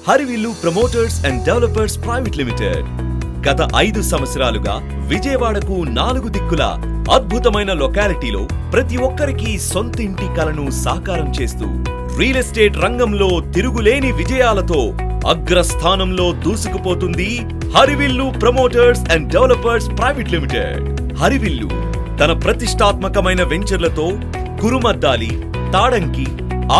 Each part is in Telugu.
Harivillu promoters and developers private limited గత 5 సంవత్సరాలుగా విజయవాడకు 4 దిక్కుల అద్భుతమైన లొకాలిటీలో ప్రతి ఒక్కరికి సొంతింటి కలను సాకారం చేస్తూ రియల్ ఎస్టేట్ రంగంలో తిరుగులేని విజయాలతో అగ్రస్థానంలో దూసుకుపోతుంది Harivillu promoters and developers private limited. Harivillu తన ప్రతిష్టాత్మకమైన వెంచర్లతో కురుమద్దాలి, తాడంకి,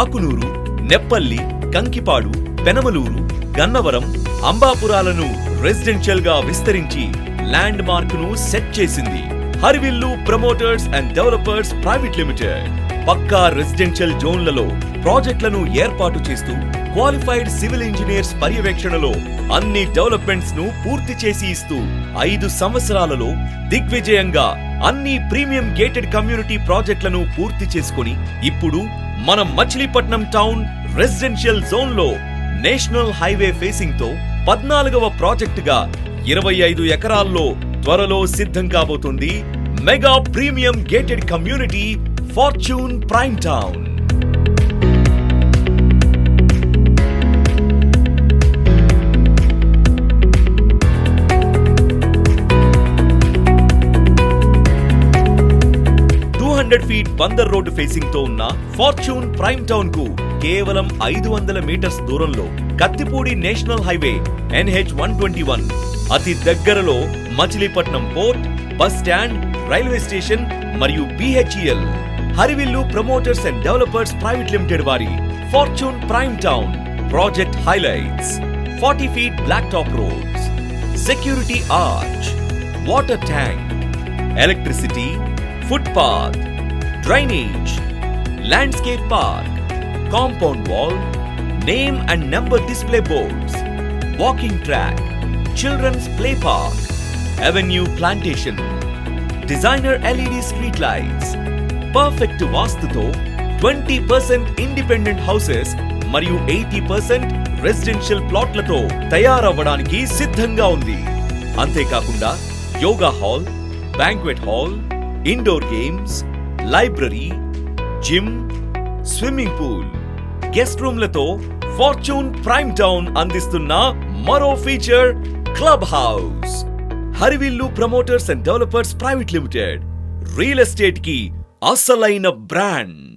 ఆకునూరు, నెప్పల్లి, కంకిపాడు, పెనమలూరు, గన్నవరం, అంబాపురాలను రెసిడెన్షియల్ గా విస్తరించి ల్యాండ్ మార్క్ ను సెట్ చేసింది. Harivillu promoters and developers private limited పక్కా రెసిడెన్షియల్ జోన్లలో ప్రాజెక్టులను ఏర్పాటు చేస్తూ క్వాలిఫైడ్ సివిల్ ఇంజనీర్స్ పర్యవేక్షణలో అన్ని డెవలప్మెంట్స్ ను పూర్తి చేసి ఇస్తూ 5 సంవత్సరాలలో దిగ్విజయంగా అన్ని ప్రీమియం గేటెడ్ కమ్యూనిటీ ప్రాజెక్టులను పూర్తి చేసుకుని ఇప్పుడు మనం మచిలీపట్నం టౌన్ రెసిడెన్షియల్ జోన్ లో నేషనల్ హైవే ఫేసింగ్ తో 14వ ప్రాజెక్టుగా 25 ఎకరాల్లో త్వరలో సిద్ధం కాబోతుంది mega premium gated community fortune prime town. Feet Bandar road facing తో ఉన్న ఫార్చ్యూన్ ప్రైమ్ టౌన్ కు కేవలం 500 మీటర్స్ దూరంలో కత్తిపూడి నేషనల్ హైవే NH121 అతి దగ్గరలో Machilipatnam port, bus stand, railway station మరియు BHEL. Harivillu promoters and developers private limited వారి fortune prime town project highlights: 40 feet black top roads, security arch, water tank, electricity, footpath, drainage, landscape park, compound wall, name and number display boards, walking track, children's play park, avenue plantation, designer LED street lights, perfect vastuto 20% independent houses మరియు 80% రెసిడెన్షియల్ ప్లాట్లతో తయారవ్వడానికి సిద్ధంగా ఉంది. అంతేకాకుండా yoga hall, banquet hall, indoor games, library, gym, swimming pool, guest రూమ్లతో ఫార్చ్యూన్ ప్రైమ్ టౌన్ అందిస్తున్న మరో feature club house. Harivillu promoters and developers private limited real estate కి అసలైన బ్రాండ్.